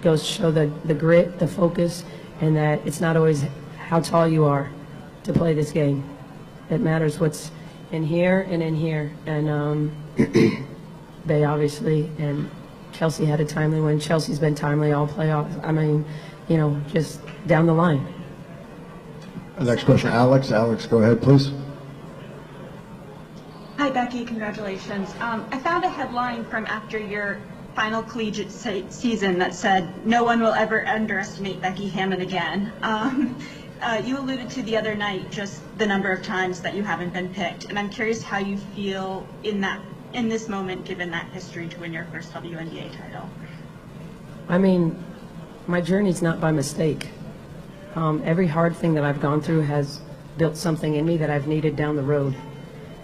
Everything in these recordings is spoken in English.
goes to show the grit, the focus, and that it's not always how tall you are to play this game. It matters what's in here and in here. And they obviously, and Chelsea had a timely win. Chelsea's been timely all playoffs. I mean, you know, just down the line. Next question, Alex. Alex, go ahead, please. Hi, Becky. Congratulations. I found a headline from after your final collegiate season that said, "No one will ever underestimate Becky Hammon again." You alluded to the other night just the number of times that you haven't been picked, and I'm curious how you feel in this moment, given that history, to win your first WNBA title. I mean, my journey's not by mistake. Every hard thing that I've gone through has built something in me that I've needed down the road.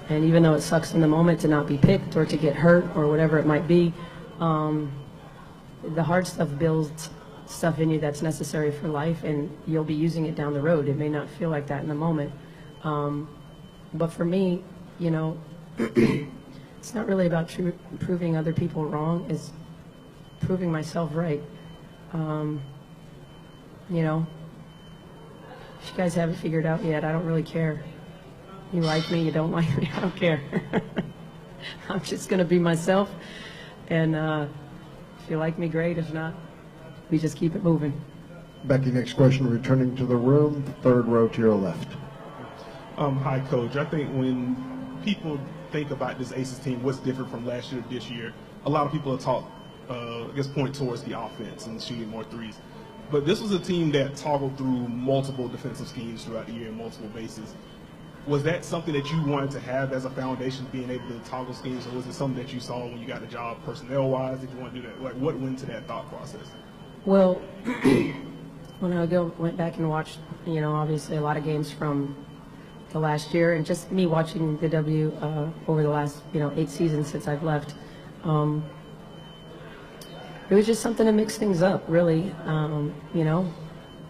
And even though it sucks in the moment to not be picked or to get hurt or whatever it might be, the hard stuff builds stuff in you that's necessary for life, and you'll be using it down the road. It may not feel like that in the moment. But for me, you know, it's not really about proving other people wrong. It's proving myself right. You know, if you guys haven't figured out yet, I don't really care. You like me, you don't like me, I don't care. I'm just going to be myself. And if you like me, great. If not, we just keep it moving. Becky, next question, returning to the room, third row to your left. Hi, Coach. I think when people think about this Aces team, what's different from last year to this year, a lot of people have talked, I guess, point towards the offense and shooting more threes. But this was a team that toggled through multiple defensive schemes throughout the year in multiple bases. Was that something that you wanted to have as a foundation, being able to toggle schemes, or was it something that you saw when you got the job personnel-wise that you want to do that? Like, what went into that thought process? Well, when I went back and watched, you know, obviously a lot of games from the last year, and just me watching the W over the last, 8 seasons since I've left, it was just something to mix things up, really.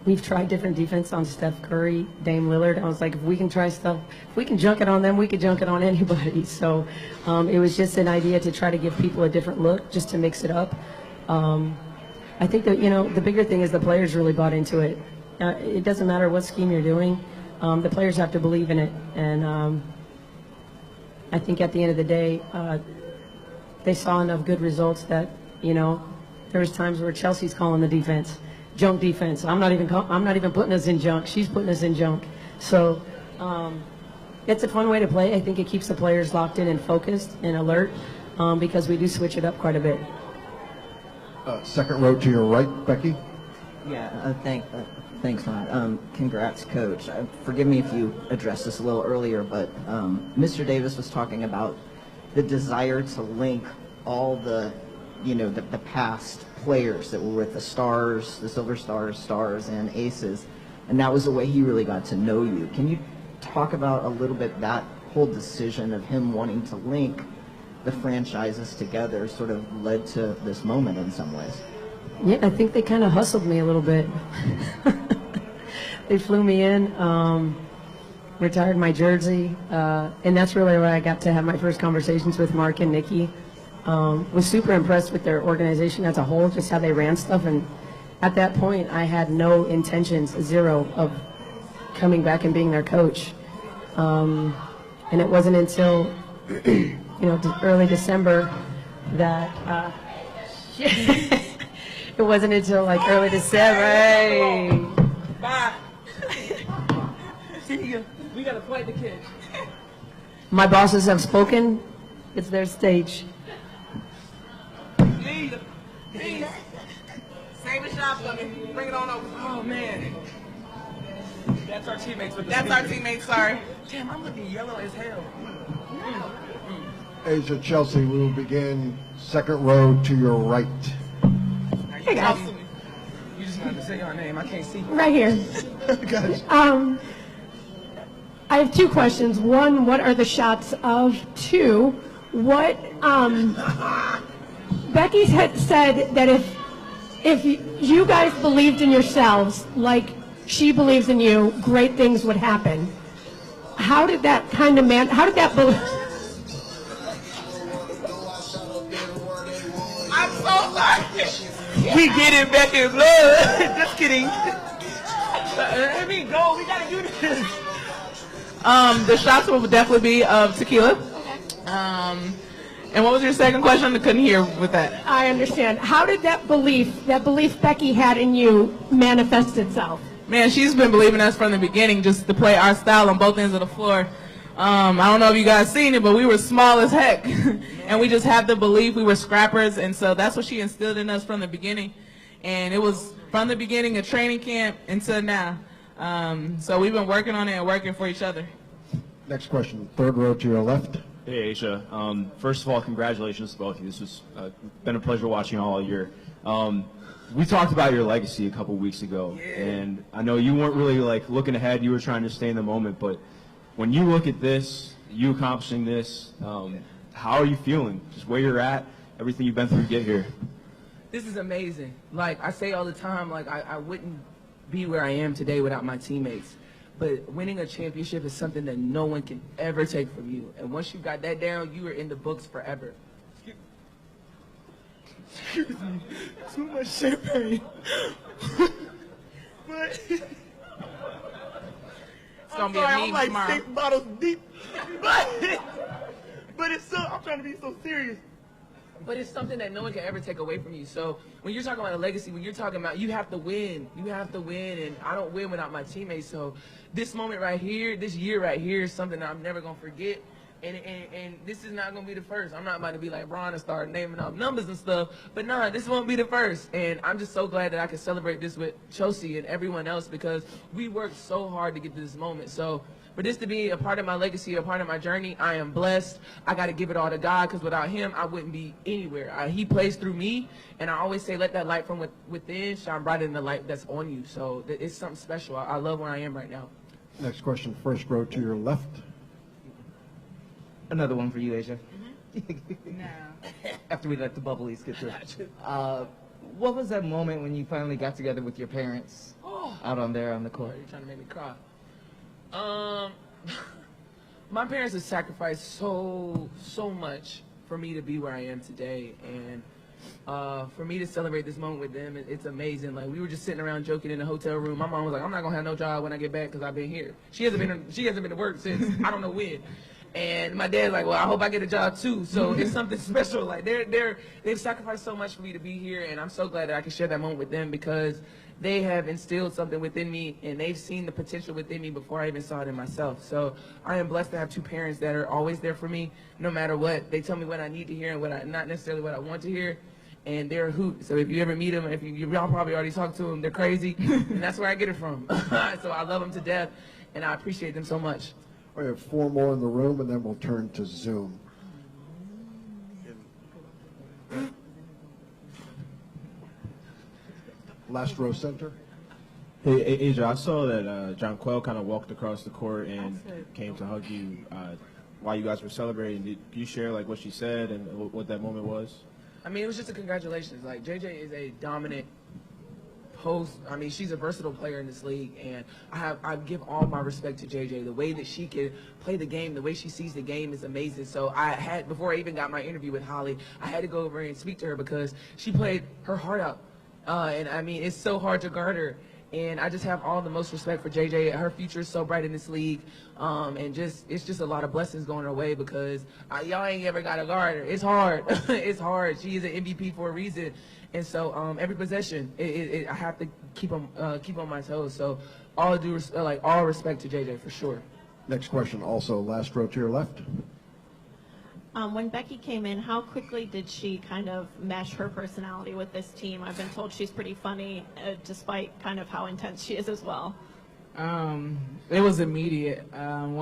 We've tried different defense on Steph Curry, Dame Lillard. I was like, if we can try stuff, if we can junk it on them, we could junk it on anybody. So it was just an idea to try to give people a different look, just to mix it up. I think that, the bigger thing is the players really bought into it. It doesn't matter what scheme you're doing. The players have to believe in it. And I think at the end of the day, they saw enough good results that, there was times where Chelsea's calling the defense, junk defense. I'm not even putting us in junk. She's putting us in junk. So it's a fun way to play. I think it keeps the players locked in and focused and alert because we do switch it up quite a bit. Second row to your right, Becky. Yeah, thanks, Ron. Congrats, Coach. Forgive me if you addressed this a little earlier, but Mr. Davis was talking about the desire to link all the past players that were with the Stars, the Silver Stars, and Aces, and that was the way he really got to know you. Can you talk about a little bit that whole decision of him wanting to link the franchises together sort of led to this moment in some ways? Yeah, I think they kind of hustled me a little bit. They flew me in, retired my jersey, and that's really where I got to have my first conversations with Mark and Nikki. Was super impressed with their organization as a whole, just how they ran stuff. And at that point, I had no intentions, zero, of coming back and being their coach. And it wasn't until, early December that, it wasn't until like early December. Hey. Bye. See you. We gotta play the kids. My bosses have spoken. It's their stage. Leave. Save the shop for me. Bring it on over. Oh man. That's our teammates. That's our teammates. Sorry. Damn, I'm looking yellow as hell. Asia, Chelsea, we will begin second row to your right. Hey guys. You just wanted to say your name. I can't see you. Right here. I have two questions. One, what are the shots of? Two, what Becky had said that if you guys believed in yourselves like she believes in you, great things would happen. How did that how did that believe? I'm so sorry. We getting back in blood. Just kidding. Let me go. We gotta do this. The shots will definitely be of tequila. Okay. And what was your second question? I couldn't hear with that. I understand. How did that belief Becky had in you manifest itself? Man, she's been believing us from the beginning, just to play our style on both ends of the floor. I don't know if you guys seen it, but we were small as heck. And we just had the belief we were scrappers. And so that's what she instilled in us from the beginning. And it was from the beginning of training camp until now. So we've been working on it and working for each other. Next question, third row to your left. Hey, Aisha. First of all, congratulations to both of you. This has been a pleasure watching all year. We talked about your legacy a couple weeks ago, and I know you weren't really like looking ahead. You were trying to stay in the moment, but when you look at this, you accomplishing this, how are you feeling? Just where you're at, everything you've been through to get here. This is amazing. Like I say all the time, like I wouldn't be where I am today without my teammates. But winning a championship is something that no one can ever take from you. And once you got that down, you are in the books forever. Excuse me. Too much champagne. But it's gonna be a meme tomorrow. 6 bottles deep. But it's so, I'm trying to be so serious. But it's something that no one can ever take away from you. So when you're talking about a legacy, when you're talking about you have to win, and I don't win without my teammates. So this moment right here, this year right here is something that I'm never going to forget. And this is not going to be the first. I'm not about to be like Ron and start naming off numbers and stuff. But nah, this won't be the first. And I'm just so glad that I can celebrate this with Chelsea and everyone else because we worked so hard to get to this moment. So for this to be a part of my legacy, a part of my journey, I am blessed. I got to give it all to God because without him, I wouldn't be anywhere. He plays through me, and I always say let that light from within shine brighter than the light that's on you. So it's something special. I love where I am right now. Next question, first row to your left. Another one for you, Asia. No. After we let the bubblies get through. What was that moment when you finally got together with your parents out on the court? You're trying to make me cry. My parents have sacrificed so much for me to be where I am today, and for me to celebrate this moment with them, it's amazing. Like we were just sitting around joking in the hotel room. My mom was like, "I'm not gonna have no job when I get back because I've been here." She hasn't been to work since I don't know when. And my dad's like, "Well, I hope I get a job too." So it's something special. Like they've sacrificed so much for me to be here, and I'm so glad that I can share that moment with them because they have instilled something within me, and they've seen the potential within me before I even saw it in myself. So I am blessed to have two parents that are always there for me, no matter what. They tell me what I need to hear and not necessarily what I want to hear, and they're a hoot. So if you ever meet them, y'all probably already talked to them, they're crazy, and that's where I get it from. So I love them to death, and I appreciate them so much. We have 4 more in the room, and then we'll turn to Zoom. Last row center. Hey, Asia, I saw that John Quell kind of walked across the court and came to hug you while you guys were celebrating. Did you share like what she said and what that moment was? I mean, it was just a congratulations. Like, JJ is a dominant she's a versatile player in this league, and I give all my respect to JJ. The way that she can play the game, the way she sees the game is amazing. So before I even got my interview with Holly, I had to go over and speak to her because she played her heart out. And I mean, it's so hard to guard her. And I just have all the most respect for JJ. Her future is so bright in this league. And it's just a lot of blessings going her way because y'all ain't ever got to guard her. It's hard. It's hard. She is an MVP for a reason. And so every possession, I have to keep on my toes. So all respect to JJ for sure. Next question, also last row to your left. When Becky came in, how quickly did she kind of mesh her personality with this team? I've been told she's pretty funny, despite kind of how intense she is as well. It was immediate.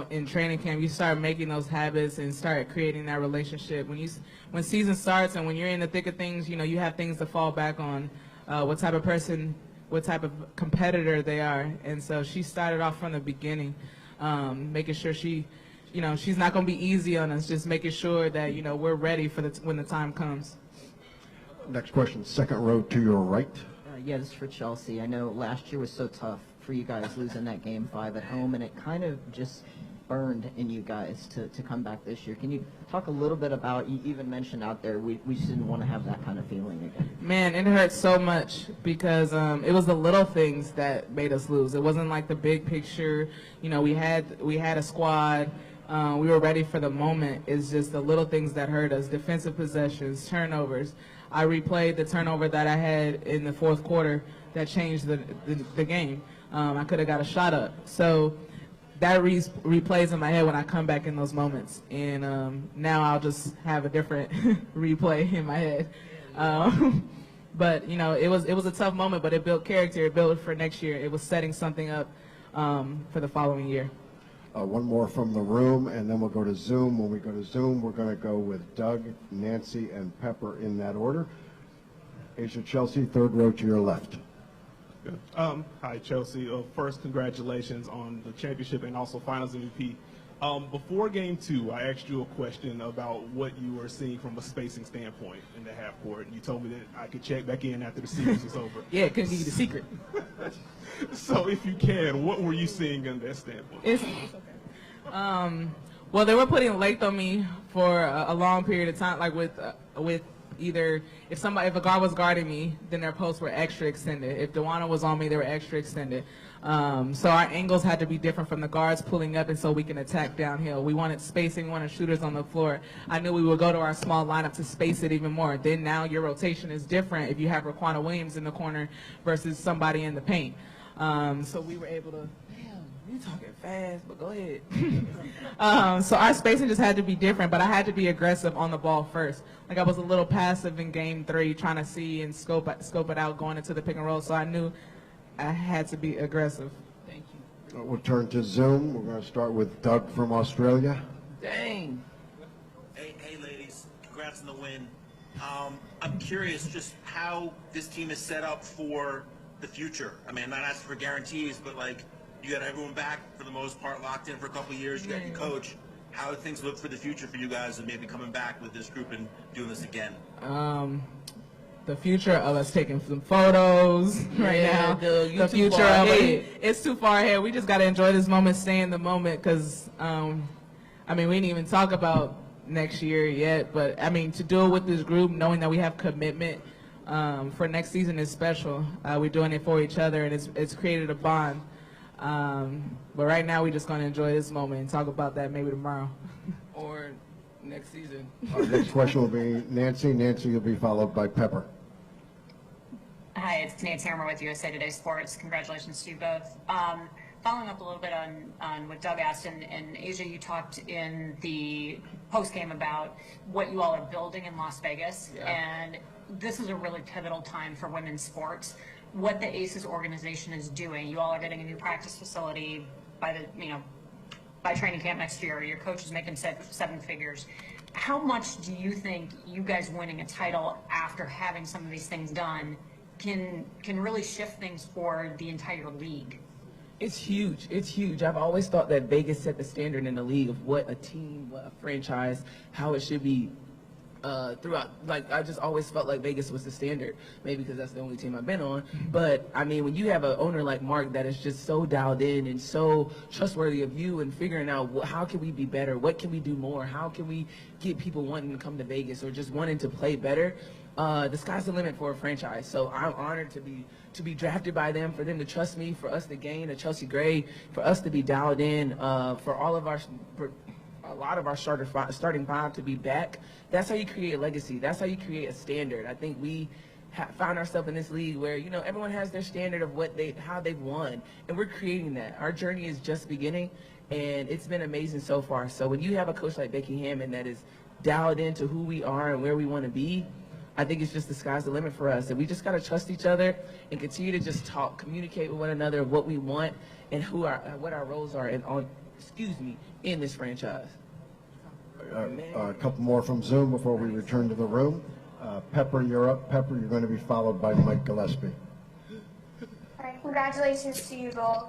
In training camp, you start making those habits and start creating that relationship. When season starts and when you're in the thick of things, you have things to fall back on. What type of person, what type of competitor they are. And so she started off from the beginning, making sure she's not going to be easy on us, just making sure that, we're ready for when the time comes. Next question, second row to your right. Yeah, this is for Chelsea. I know last year was so tough for you guys losing that Game 5 at home, and it kind of just burned in you guys to come back this year. Can you talk a little bit about, you even mentioned out there, we just didn't want to have that kind of feeling again. Man, it hurt so much because it was the little things that made us lose. It wasn't like the big picture. You know, we had a squad. We were ready for the moment. It's just the little things that hurt us. Defensive possessions, turnovers. I replayed the turnover that I had in the fourth quarter that changed the game. I could have got a shot up. So that replays in my head when I come back in those moments. And now I'll just have a different replay in my head. But, you know, it was a tough moment, but it built character. It built for next year. It was setting something up for the following year. One more from the room, and then we'll go to Zoom. When we go to Zoom, we're going to go with Doug, Nancy, and Pepper in that order. Asia Chelsea, third row to your left. Hi, Chelsea. First, congratulations on the championship and also Finals MVP. Before Game 2, I asked you a question about what you were seeing from a spacing standpoint in the half court, and you told me that I could check back in after the series was over. Yeah, couldn't give you the secret. So if you can, what were you seeing in that standpoint? It's okay. Well, they were putting length on me for a long period of time, like with either if a guard was guarding me, then their posts were extra extended. If DeWanna was on me, they were extra extended. So our angles had to be different from the guards pulling up, and so we can attack downhill. We wanted spacing, we wanted shooters on the floor. I knew we would go to our small lineup to space it even more. Then now your rotation is different if you have Raquana Williams in the corner versus somebody in the paint. So we were able to, damn, you talking fast, but go ahead. So our spacing just had to be different, but I had to be aggressive on the ball first. Like I was a little passive in Game 3, trying to see and scope it out going into the pick and roll, so I knew I had to be aggressive. Thank you. We'll turn to Zoom. We're going to start with Doug from Australia. Dang. Hey ladies, congrats on the win. I'm curious just how this team is set up for the future. I mean, I'm not asking for guarantees, but like, you got everyone back for the most part, locked in for a couple of years. You got your coach. How do things look for the future for you guys, and maybe coming back with this group and doing this again? The future of us taking some photos right now. Dude, the future of it's too far ahead. We just got to enjoy this moment, stay in the moment, because I mean, we didn't even talk about next year yet, but I mean, to do it with this group, knowing that we have commitment for next season is special. We're doing it for each other, and it's created a bond. But right now, we're just going to enjoy this moment and talk about that maybe tomorrow. Or next season. Our next question will be Nancy. Nancy will be followed by Pepper. Hi, it's Nancy Armour with USA Today Sports. Congratulations to you both. Following up a little bit on what Doug asked, and Asia, you talked in the postgame about what you all are building in Las Vegas, and this is a really pivotal time for women's sports. What the ACES organization is doing, you all are getting a new practice facility by training camp next year. Your coach is making seven figures. How much do you think you guys winning a title after having some of these things done can really shift things for the entire league? It's huge. It's huge. I've always thought that Vegas set the standard in the league of what a team, what a franchise, how it should be throughout. Like, I just always felt like Vegas was the standard, maybe because that's the only team I've been on. But I mean, when you have an owner like Mark that is just so dialed in and so trustworthy of you and figuring out how can we be better, what can we do more, how can we get people wanting to come to Vegas or just wanting to play better, the sky's the limit for a franchise. So I'm honored to be drafted by them, for them to trust me, for us to gain a Chelsea Gray, for us to be dialed in, for a lot of our starting five to be back. That's how you create a legacy. That's how you create a standard. I think we found ourselves in this league where, you know, everyone has their standard of how they've won, and we're creating that. Our journey is just beginning, and it's been amazing so far. So when you have a coach like Becky Hammond that is dialed into who we are and where we want to be, I think it's just the sky's the limit for us. And we just got to trust each other and continue to just talk, communicate with one another what we want and what our roles are in this franchise. A couple more from Zoom before we return to the room. Pepper, you're up. Pepper, you're going to be followed by Mike Gillespie. All right, congratulations to you both.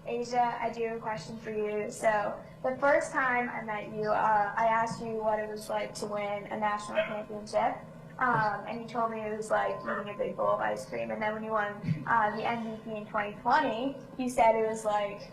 Asia, I do have a question for you. So the first time I met you, I asked you what it was like to win a national championship. And you told me it was like eating a big bowl of ice cream. And then when you won the MVP in 2020, you said it was like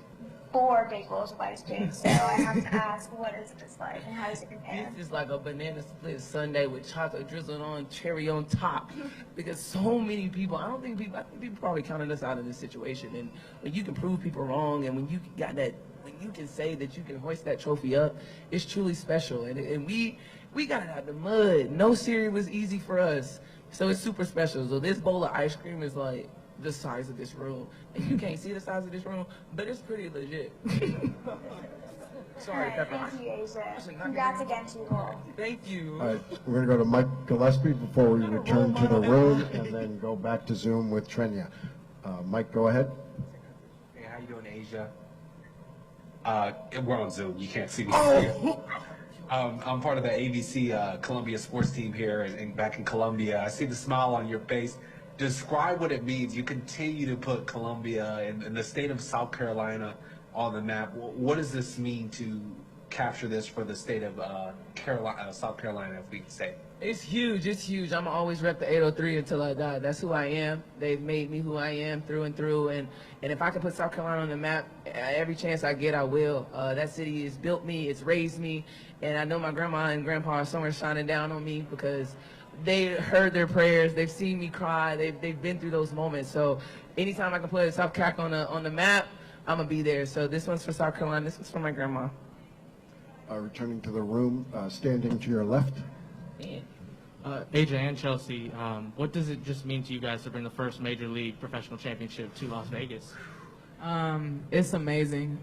4 big bowls of ice cream. So I have to ask, what is this like and how does it compare? It's just like a banana split sundae with chocolate drizzled on, cherry on top. Because so many people, I think people probably counted us out of this situation. And when you can prove people wrong, and when you got that, when you can say that you can hoist that trophy up, it's truly special. And we got it out of the mud. No series was easy for us. So it's super special. So this bowl of ice cream is like the size of this room. And you can't see the size of this room, but it's pretty legit. Sorry, Pepper. Thank you, Asia. Congrats again to you all. Thank you. All right, we're going to go to Mike Gillespie before we return to the room, and then go back to Zoom with Trenya. Mike, go ahead. Hey, how you doing, Asia? We're on Zoom. You can't see me. I'm part of the ABC Columbia sports team here and back in Columbia. I see the smile on your face. Describe what it means. You continue to put Columbia and the state of South Carolina on the map. What does this mean to capture this for the state of South Carolina, if we can say? It's huge. It's huge. I'm always rep the 803 until I die. That's who I am. They've made me who I am through and through. And if I can put South Carolina on the map, every chance I get, I will. That city has built me. It's raised me. And I know my grandma and grandpa are somewhere shining down on me because they heard their prayers. They've seen me cry. They've been through those moments. So anytime I can put South Cac on the map, I'm going to be there. So this one's for South Carolina. This one's for my grandma. Returning to the room, standing to your left. AJ and Chelsea, what does it just mean to you guys to bring the first Major League professional championship to Las Vegas? It's amazing.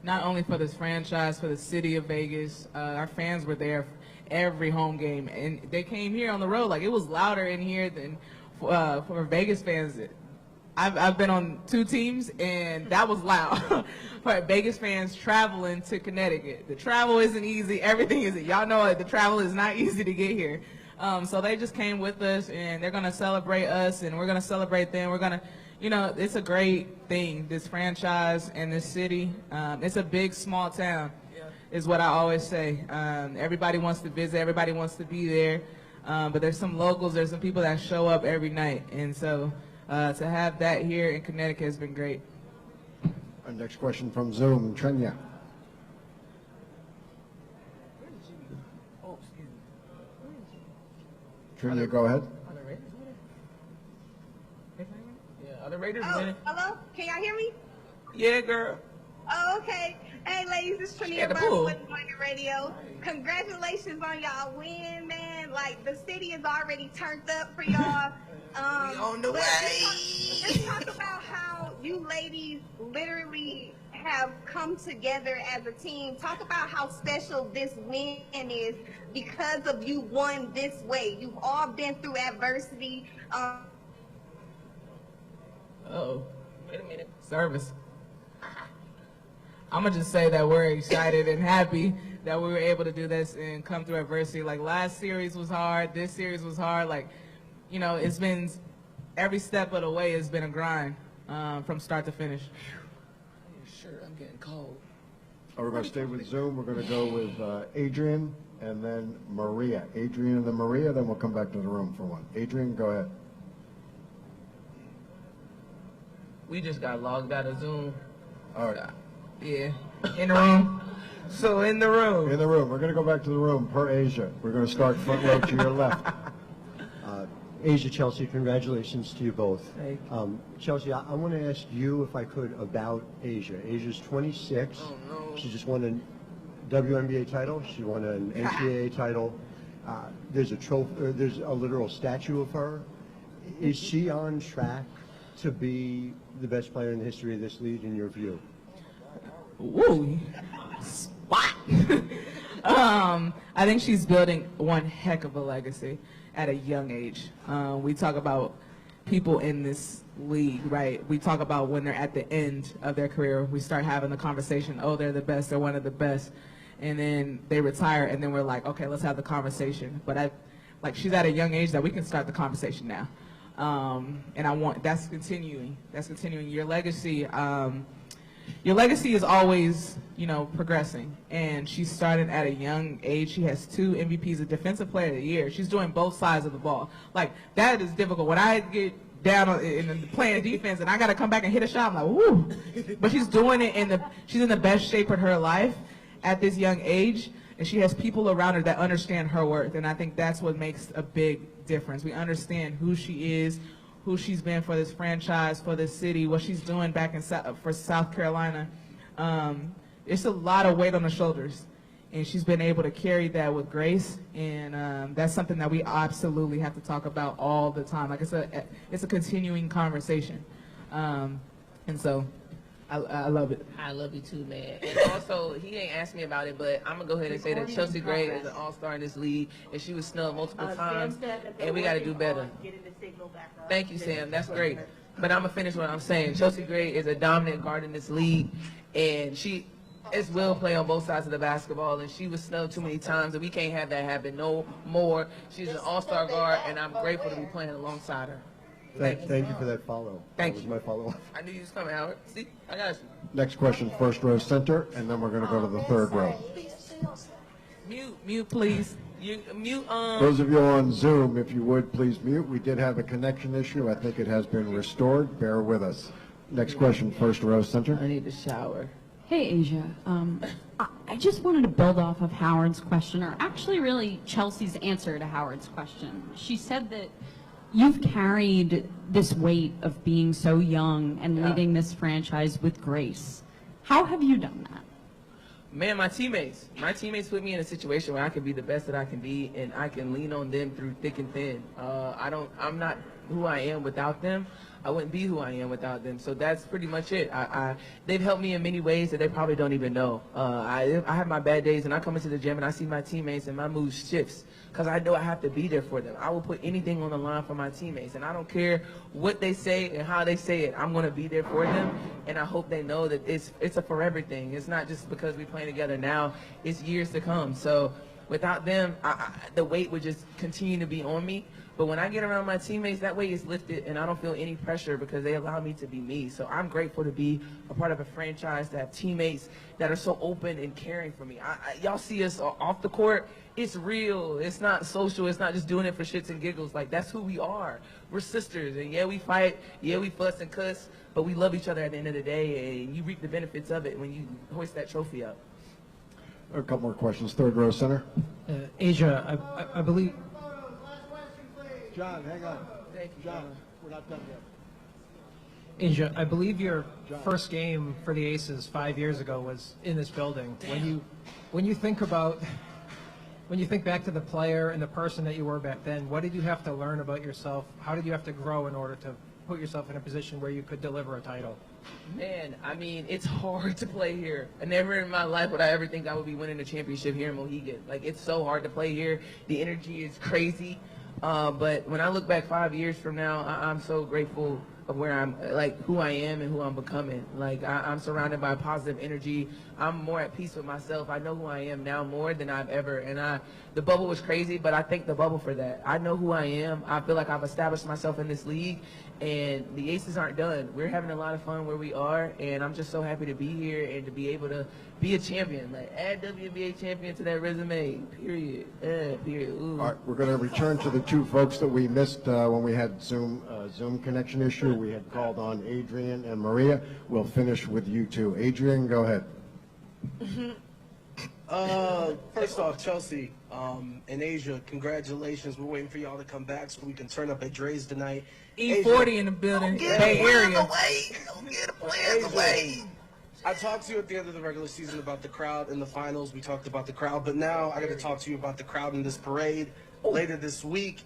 Not only for this franchise, for the city of Vegas. Our fans were there every home game, and they came here on the road. Like, it was louder in here than for Vegas fans. I've been on 2 teams, and that was loud. For Vegas fans traveling to Connecticut, the travel isn't easy. Everything isn't. Y'all know it. The travel is not easy to get here. So they just came with us, and they're gonna celebrate us, and we're gonna celebrate them. We're gonna, it's a great thing. This franchise and this city. It's a big, small town, is what I always say. Everybody wants to visit. Everybody wants to be there. But there's some locals. There's some people that show up every night, and so. To have that here in Connecticut has been great. Our next question from Zoom, Trenya. Trenya, go ahead. Yeah, are the Raiders winning? Hello? Can y'all hear me? Yeah, girl. Oh, okay. Hey, ladies, it's Trenia Burton with Morning Radio. Congratulations on y'all win, man. Like, the city is already turned up for y'all. We on the way. Let's talk about how you ladies literally have come together as a team. Talk about how special this win is because of you won this way. You've all been through adversity. Uh-oh. Wait a minute. Service. I'm going to just say that we're excited and happy that we were able to do this and come through adversity. Like, last series was hard. This series was hard. Like, it's been every step of the way has been a grind from start to finish. Sure, I'm getting cold. We're going to stay with Zoom. We're going to go with Adrian and then Maria. Adrian and then Maria, then we'll come back to the room for one. Adrian, go ahead. We just got logged out of Zoom. All right. Yeah, in the room. So in the room. In the room. We're going to go back to the room per Asia. We're going to start front row to your left. Asia, Chelsea, congratulations to you both. Chelsea, I want to ask you, if I could, about Asia. Asia's 26. Oh, no. She just won a WNBA title. She won an NCAA title. There's a trophy. There's a literal statue of her. Is she on track to be the best player in the history of this league, in your view? Woo! Spot! I think she's building one heck of a legacy at a young age. We talk about people in this league, right? We talk about when they're at the end of their career, we start having the conversation, oh, they're the best, they're one of the best. And then they retire, and then we're like, okay, let's have the conversation. But she's at a young age that we can start the conversation now. And that's continuing. That's continuing. Your legacy is always, progressing. And she started at a young age. She has 2 MVPs, a Defensive Player of the Year. She's doing both sides of the ball. Like, that is difficult. When I get down and playing defense, and I got to come back and hit a shot. I'm like, woo! But she's doing it she's in the best shape of her life at this young age, and she has people around her that understand her worth, and I think that's what makes a big difference. We understand who she is, who she's been for this franchise, for this city, what she's doing back for South Carolina. It's a lot of weight on the shoulders, and she's been able to carry that with grace, and that's something that we absolutely have to talk about all the time. Like it's a continuing conversation, and so I love it. I love you too, man. And also, he ain't asked me about it, but I'm gonna go ahead and say that Chelsea Gray is an all-star in this league, and she was snubbed multiple times, and we got to do better. Thank you, Sam. That's great. But I'm gonna finish what I'm saying. Chelsea Gray is a dominant guard in this league, and she is will play on both sides of the basketball, and she was snubbed too many times, and we can't have that happen no more. She's an all-star guard, and I'm grateful to be playing alongside her. Thank you for that follow. Thank you. you. That was my follow-up. I knew you was coming, Howard. See, I got you. Next question, first row center, and then we're going to go to the third row. Mute, please. Mute. Those of you on Zoom, if you would, please mute. We did have a connection issue. I think it has been restored. Bear with us. Next question, first row center. I need to shower. Hey, Asia. I just wanted to build off of Howard's question, or actually really Chelsea's answer to Howard's question. She said that you've carried this weight of being so young and leading this franchise with grace. How have you done that? Man, my teammates put me in a situation where I can be the best that I can be, and I can lean on them through thick and thin. I'm not who I am without them. I wouldn't be who I am without them. So that's pretty much it. They've helped me in many ways that they probably don't even know. I have my bad days, and I come into the gym and I see my teammates, and my mood shifts because I know I have to be there for them. I will put anything on the line for my teammates, and I don't care what they say and how they say it. I'm going to be there for them, and I hope they know that it's a forever thing. It's not just because we're playing together now. It's years to come. So without them, the weight would just continue to be on me. But when I get around my teammates, that weight is lifted, and I don't feel any pressure because they allow me to be me. So I'm grateful to be a part of a franchise, to have teammates that are so open and caring for me. Y'all see us off the court. It's real. It's not social. It's not just doing it for shits and giggles. Like, that's who we are. We're sisters, and yeah, we fight. Yeah, we fuss and cuss, but we love each other at the end of the day, and you reap the benefits of it when you hoist that trophy up. A couple more questions. Third row center. Asia, I believe... John, hang on. Thank you, John. We're not done yet. Asia, I believe your first game for the Aces 5 years ago was in this building. When you think back to the player and the person that you were back then, what did you have to learn about yourself? How did you have to grow in order to put yourself in a position where you could deliver a title? Man, I mean, it's hard to play here. I never in my life would I ever think I would be winning a championship here in Mohegan. Like, it's so hard to play here. The energy is crazy. But when I look back 5 years from now, I'm so grateful of where I'm, like, who I am and who I'm becoming. Like, I'm surrounded by positive energy. I'm more at peace with myself. I know who I am now more than I've ever. And the bubble was crazy, but I thank the bubble for that. I know who I am. I feel like I've established myself in this league, and the Aces aren't done. We're having a lot of fun where we are, and I'm just so happy to be here and to be able to be a champion. Like, add WNBA champion to that resume, period. Period. Ooh. All right, we're going to return to the two folks that we missed when we had Zoom connection issue. We had called on Adrian and Maria. We'll finish with you two. Adrian, go ahead. First off, Chelsea and Asia, congratulations. We're waiting for y'all to come back so we can turn up at Dre's tonight. E40 in the building, Bay Area. Don't get the players away. I talked to you at the end of the regular season about the crowd in the finals. We talked about the crowd, but now I got to talk to you about the crowd in this parade later this week.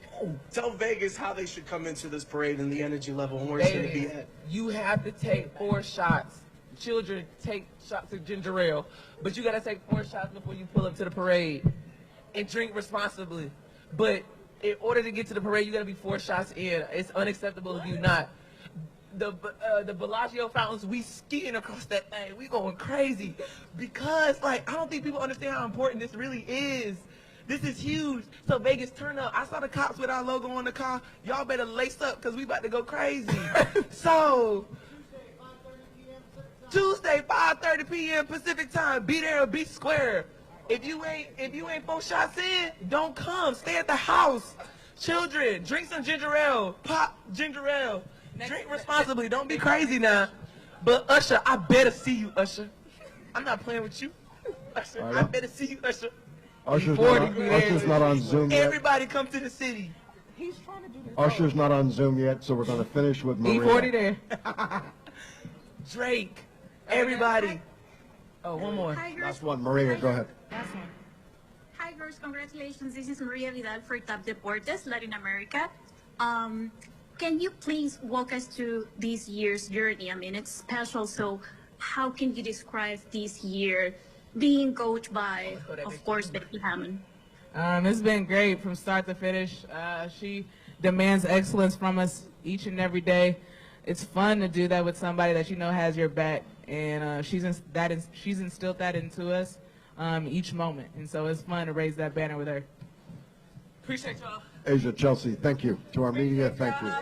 Tell Vegas how they should come into this parade and the energy level and where it's going to be at. You have to take 4 shots. Children take shots of ginger ale, but you got to take 4 shots before you pull up to the parade and drink responsibly. But in order to get to the parade, you got to be 4 shots in. It's unacceptable if you're not. The Bellagio fountains, we skiing across that thing. We going crazy because, like, I don't think people understand how important this really is. This is huge. So Vegas, turn up. I saw the cops with our logo on the car. Y'all better lace up because we about to go crazy. So Tuesday, 5:30 p.m. Pacific time. Be there or be square. If you ain't 4 shots in, don't come. Stay at the house. Children, drink some ginger ale. Pop ginger ale. Drink responsibly. Don't be crazy now. But Usher, I better see you, Usher. I'm not playing with you. Usher, I better see you, Usher. Usher's 40 not on, Usher's not on Zoom yet. Everybody come to the city. He's trying to do this. Usher's not on Zoom yet, so we're going to finish with Maria. E40 there. Drake. Everybody. Oh, one more. Hi, girls. Last one. Maria, go ahead. Last one. Hi, girls. Congratulations. This is Maria Vidal for Top Deportes, Latin America. Can you please walk us through this year's journey? I mean, it's special, so how can you describe this year being coached by, of course, Becky Hammond? It's been great from start to finish. She demands excellence from us each and every day. It's fun to do that with somebody that you know has your back, and she's instilled that into us each moment, and so it's fun to raise that banner with her. Appreciate y'all. Asia, Chelsea, thank you. To our media, thank you.